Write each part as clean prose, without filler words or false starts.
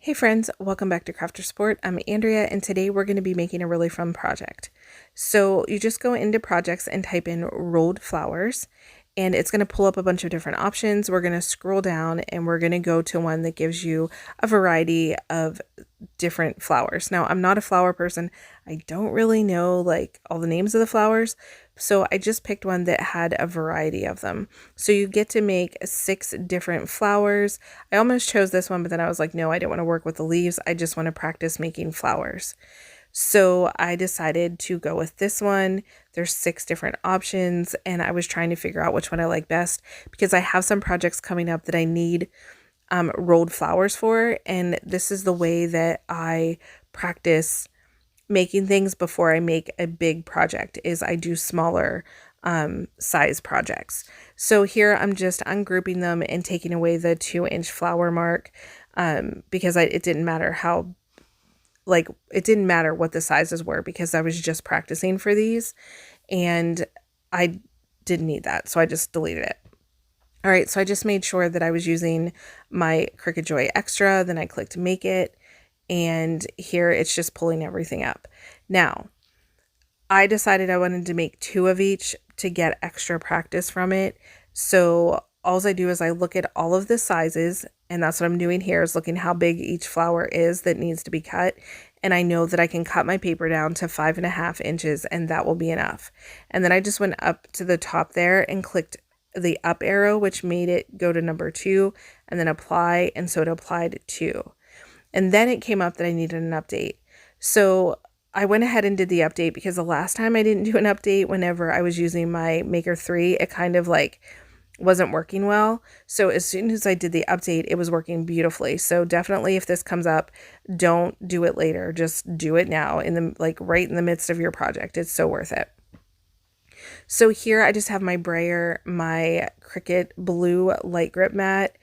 Hey friends, welcome back to Crafter Sport. I'm Andrea and today we're going to be making a really fun project. So you just go into projects and type in rolled flowers and it's going to pull up a bunch of different options. We're going to scroll down and we're going to go to one that gives you a variety of different flowers. Now, I'm not a flower person. I don't really know like all the names of the flowers, so I just picked one that had a variety of them. So you get to make 6 different flowers. I almost chose this one, but then I was like, no, I don't want to work with the leaves. I just want to practice making flowers. So I decided to go with this one. There's 6 different options and I was trying to figure out which one I like best because I have some projects coming up that I need rolled flowers for, and this is the way that I practice making things before I make a big project is I do smaller size projects. So here I'm just ungrouping them and taking away the 2-inch flower mark because it didn't matter it didn't matter what the sizes were because I was just practicing for these and I didn't need that, so I just deleted it. All right, so I just made sure that I was using my Cricut Joy Extra, then I clicked make it, and here it's just pulling everything up. Now, I decided I wanted to make 2 of each to get extra practice from it. So all I do is I look at all of the sizes, and that's what I'm doing here is looking how big each flower is that needs to be cut. And I know that I can cut my paper down to 5.5 inches and that will be enough. And then I just went up to the top there and clicked the up arrow, which made it go to number 2 and then apply. And so it applied 2. And then it came up that I needed an update. So I went ahead and did the update because the last time I didn't do an update whenever I was using my Maker 3, it kind of like wasn't working well. So as soon as I did the update, it was working beautifully. So definitely if this comes up, don't do it later. Just do it now in the right in the midst of your project. It's so worth it. So here I just have my brayer, my Cricut blue light grip mat,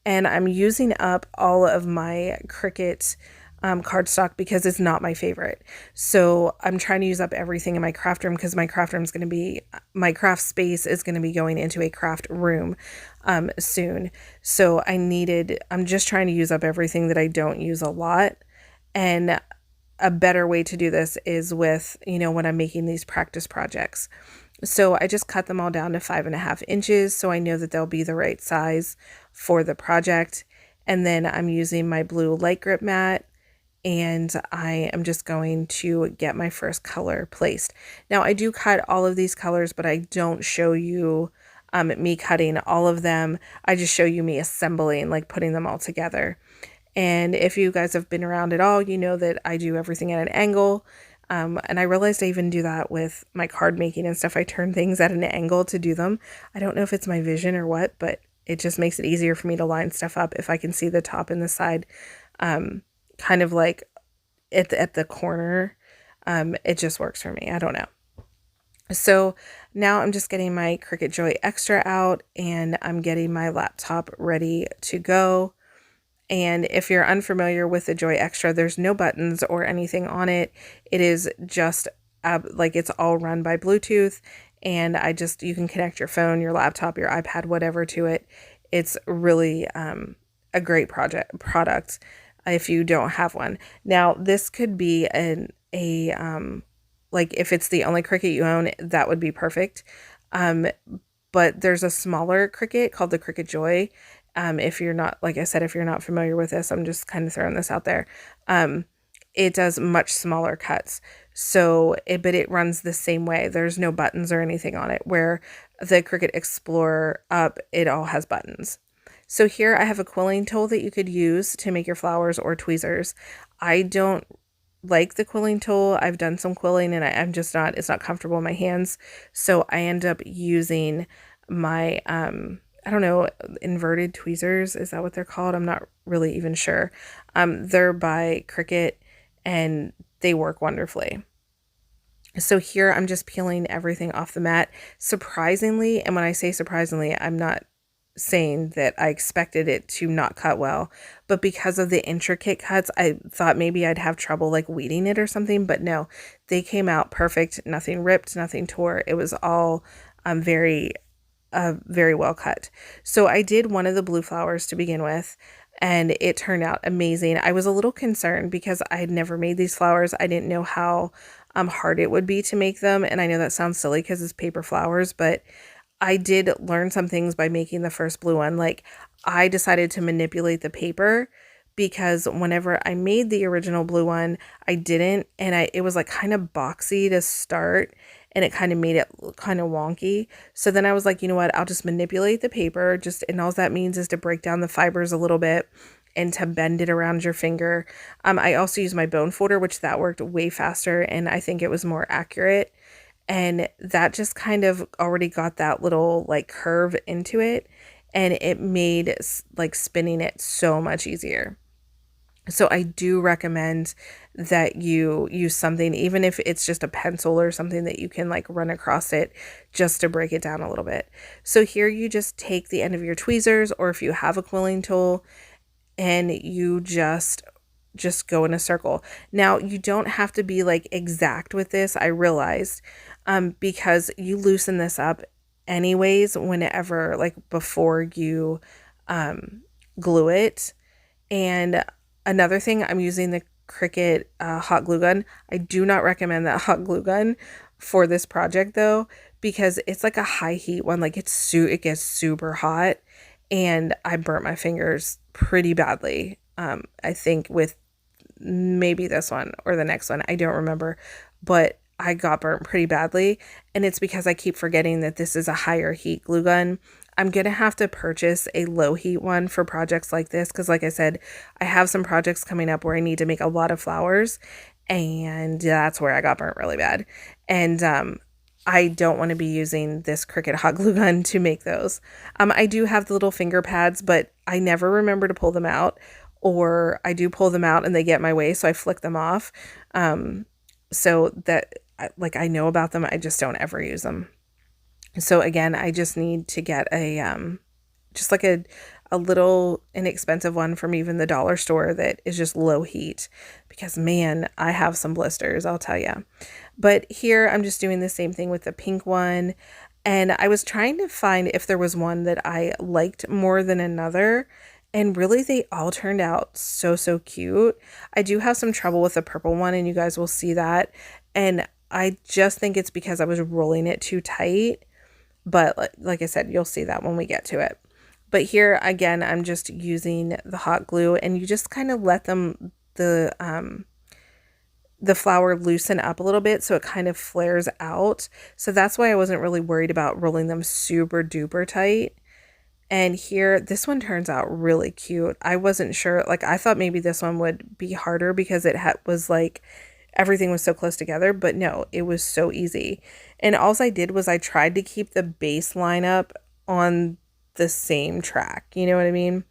and I'm using up all of my Cricut cardstock because it's not my favorite. So I'm trying to use up everything in my craft room because my craft space is going to be going into a craft room soon. So I'm just trying to use up everything that I don't use a lot. And a better way to do this is with, when I'm making these practice projects. So I just cut them all down to 5.5 inches so I know that they'll be the right size for the project. And then I'm using my blue light grip mat and I am just going to get my first color placed. Now I do cut all of these colors, but I don't show you me cutting all of them. I just show you me assembling, like putting them all together. And if you guys have been around at all, you know that I do everything at an angle. And I realized I even do that with my card making and stuff. I turn things at an angle to do them. I don't know if it's my vision or what, but it just makes it easier for me to line stuff up if I can see the top and the side, kind of like at the corner. It just works for me. I don't know. So now I'm just getting my Cricut Joy Extra out and I'm getting my laptop ready to go. And if you're unfamiliar with the Joy Extra, there's no buttons or anything on it. It is just it's all run by Bluetooth, and you can connect your phone, your laptop, your iPad, whatever to it. It's really a great product if you don't have one. Now, this could be if it's the only Cricut you own, that would be perfect. But there's a smaller Cricut called the Cricut Joy. If you're not, like I said, if you're not familiar with this, I'm just kind of throwing this out there. It does much smaller cuts. So, but it runs the same way. There's no buttons or anything on it, where the Cricut Explorer it all has buttons. So here I have a quilling tool that you could use to make your flowers or tweezers. I don't like the quilling tool. I've done some quilling and it's not comfortable in my hands. So I end up using my, I don't know, inverted tweezers. Is that what they're called? I'm not really even sure. They're by Cricut and they work wonderfully. So here I'm just peeling everything off the mat. Surprisingly, and when I say surprisingly, I'm not saying that I expected it to not cut well, but because of the intricate cuts, I thought maybe I'd have trouble like weeding it or something, but no, they came out perfect. Nothing ripped, nothing tore. It was all very well cut. So I did one of the blue flowers to begin with, and it turned out amazing. I was a little concerned because I had never made these flowers. I didn't know how hard it would be to make them, and I know that sounds silly because it's paper flowers, but I did learn some things by making the first blue one. Like, I decided to manipulate the paper because whenever I made the original blue one, I didn't, and it was like kind of boxy to start, and it kind of made it kind of wonky. So then I was like, you know what, I'll just manipulate the paper, and all that means is to break down the fibers a little bit and to bend it around your finger. I also used my bone folder, which that worked way faster, and I think it was more accurate. And that just kind of already got that little like curve into it, and it made like spinning it so much easier. So I do recommend that you use something, even if it's just a pencil or something that you can like run across it just to break it down a little bit. So here you just take the end of your tweezers, or if you have a quilling tool, and you just go in a circle. Now, you don't have to be like exact with this, I realized, because you loosen this up anyways whenever, like before you glue it. And another thing, I'm using the Cricut hot glue gun. I do not recommend that hot glue gun for this project though, because it's like a high heat one. Like it gets super hot, and I burnt my fingers pretty badly. I think with maybe this one or the next one, I don't remember, but I got burnt pretty badly, and it's because I keep forgetting that this is a higher heat glue gun. I'm going to have to purchase a low heat one for projects like this because, like I said, I have some projects coming up where I need to make a lot of flowers, and that's where I got burnt really bad. And I don't want to be using this Cricut hot glue gun to make those. I do have the little finger pads, but I never remember to pull them out, or I do pull them out and they get in my way, so I flick them off. So that, like, I know about them, I just don't ever use them. So again, I just need to get just like a little inexpensive one from even the dollar store that is just low heat, because man, I have some blisters, I'll tell you. But here I'm just doing the same thing with the pink one, and I was trying to find if there was one that I liked more than another, and really they all turned out so cute. I do have some trouble with the purple one, and you guys will see that, and I just think it's because I was rolling it too tight. But like I said, you'll see that when we get to it. But here, again, I'm just using the hot glue, and you just kind of let the flower loosen up a little bit so it kind of flares out. So that's why I wasn't really worried about rolling them super duper tight. And here, this one turns out really cute. I wasn't sure, like I thought maybe this one would be harder because it was like everything was so close together, but no, it was so easy. And all I did was I tried to keep the base line up on the same track, you know what I mean?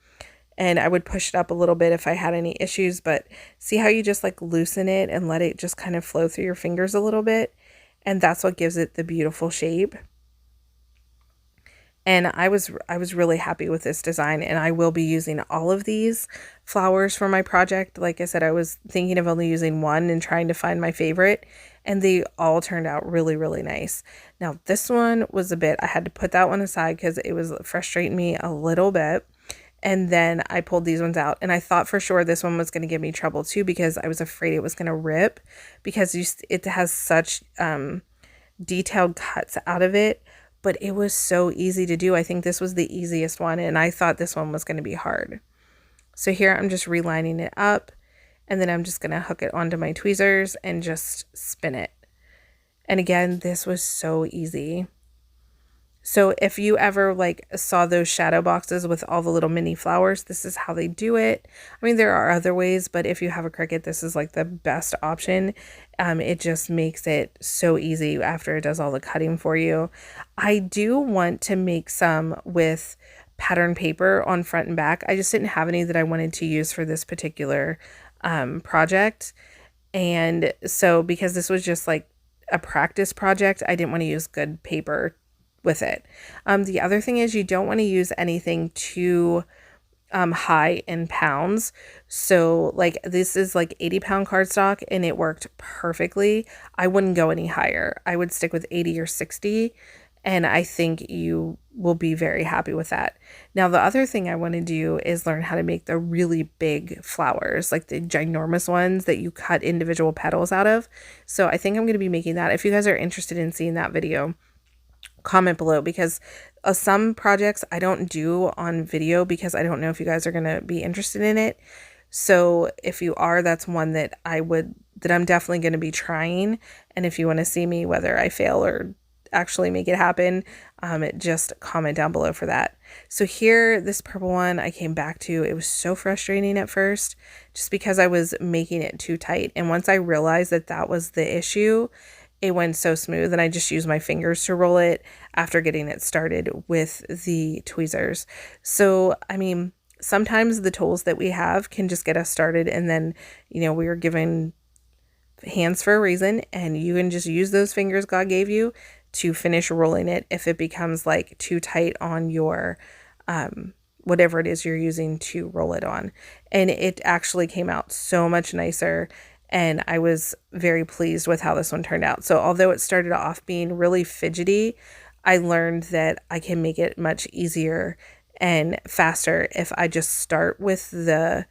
And I would push it up a little bit if I had any issues, but see how you just like loosen it and let it just kind of flow through your fingers a little bit? And that's what gives it the beautiful shape. And I was really happy with this design, and I will be using all of these flowers for my project. Like I said, I was thinking of only using one and trying to find my favorite, and they all turned out really nice. Now this one was I had to put that one aside because it was frustrating me a little bit. And then I pulled these ones out, and I thought for sure this one was going to give me trouble too, because I was afraid it was going to rip, because it has such detailed cuts out of it. But it was so easy to do. I think this was the easiest one, and I thought this one was going to be hard. So here I'm just relining it up, and then I'm just going to hook it onto my tweezers and just spin it. And again, this was so easy. So if you ever like saw those shadow boxes with all the little mini flowers, this is how they do it. I mean, there are other ways, but if you have a Cricut, this is like the best option. It just makes it so easy after it does all the cutting for you. I do want to make some with pattern paper on front and back. I just didn't have any that I wanted to use for this particular project. And so because this was just like a practice project, I didn't want to use good paper with it. The other thing is you don't want to use anything too high in pounds. So like this is like 80-pound cardstock, and it worked perfectly. I wouldn't go any higher. I would stick with 80 or 60, And I think you will be very happy with that. Now, the other thing I want to do is learn how to make the really big flowers, like the ginormous ones that you cut individual petals out of. So I think I'm going to be making that. If you guys are interested in seeing that video, comment below, because some projects I don't do on video because I don't know if you guys are going to be interested in it. So if you are, that's one that I'm definitely going to be trying. And if you want to see me, whether I fail or actually make it happen, just comment down below for that. So here, this purple one I came back to, it was so frustrating at first just because I was making it too tight. And once I realized that that was the issue, it went so smooth, and I just used my fingers to roll it after getting it started with the tweezers. So, I mean, sometimes the tools that we have can just get us started, and then, we are given hands for a reason, and you can just use those fingers God gave you to finish rolling it if it becomes like too tight on your whatever it is you're using to roll it on. And it actually came out so much nicer, and I was very pleased with how this one turned out. So although it started off being really fidgety, I learned that I can make it much easier and faster if I just start with the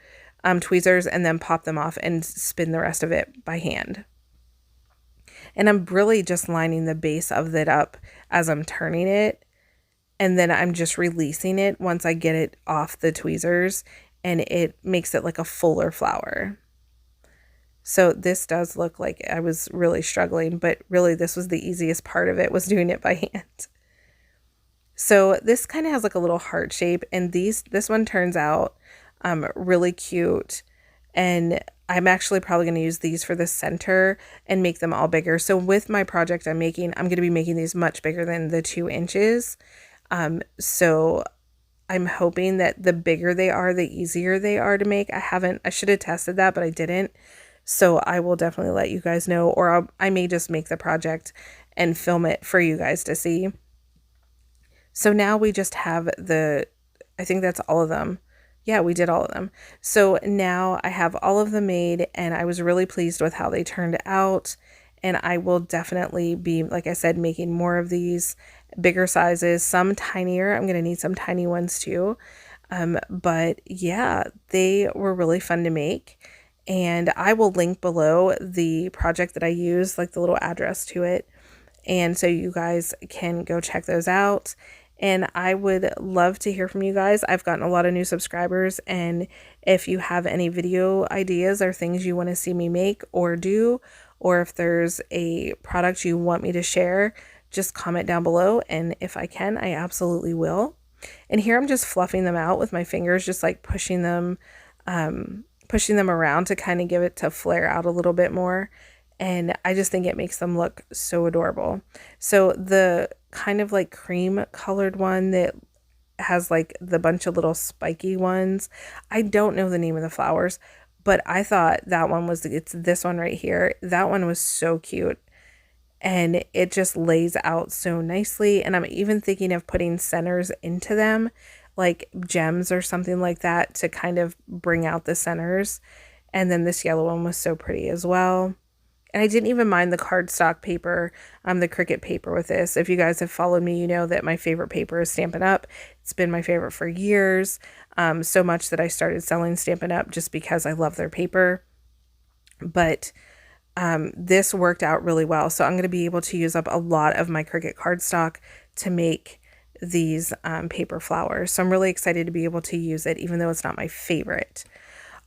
tweezers and then pop them off and spin the rest of it by hand. And I'm really just lining the base of it up as I'm turning it, and then I'm just releasing it once I get it off the tweezers, and it makes it like a fuller flower. So this does look like I was really struggling, but really this was the easiest part of it, was doing it by hand. So this kind of has like a little heart shape, and this one turns out really cute, and I'm actually probably going to use these for the center and make them all bigger. So with my project I'm going to be making these much bigger than the 2 inches. So I'm hoping that the bigger they are, the easier they are to make. I should have tested that, but I didn't. So I will definitely let you guys know, or I may just make the project and film it for you guys to see. So now we just have I think that's all of them. Yeah, we did all of them. So now I have all of them made, and I was really pleased with how they turned out. And I will definitely be, like I said, making more of these bigger sizes, some tinier. I'm going to need some tiny ones too. But yeah, they were really fun to make. And I will link below the project that I use, like the little address to it. And so you guys can go check those out. And I would love to hear from you guys. I've gotten a lot of new subscribers, and if you have any video ideas or things you want to see me make or do, or if there's a product you want me to share, just comment down below, and if I can, I absolutely will. And here I'm just fluffing them out with my fingers, just like pushing them around to kind of give it to flare out a little bit more. And I just think it makes them look so adorable. So the kind of like cream colored one that has like the bunch of little spiky ones, I don't know the name of the flowers, but I thought that one it's this one right here. That one was so cute, and it just lays out so nicely. And I'm even thinking of putting centers into them, like gems or something like that, to kind of bring out the centers. And then this yellow one was so pretty as well. And I didn't even mind the cardstock paper, the Cricut paper with this. If you guys have followed me, you know that my favorite paper is Stampin' Up. It's been my favorite for years, so much that I started selling Stampin' Up just because I love their paper. But this worked out really well. So I'm going to be able to use up a lot of my Cricut cardstock to make these paper flowers. So I'm really excited to be able to use it, even though it's not my favorite.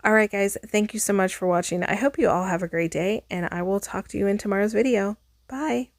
All right, guys, thank you so much for watching. I hope you all have a great day, and I will talk to you in tomorrow's video. Bye.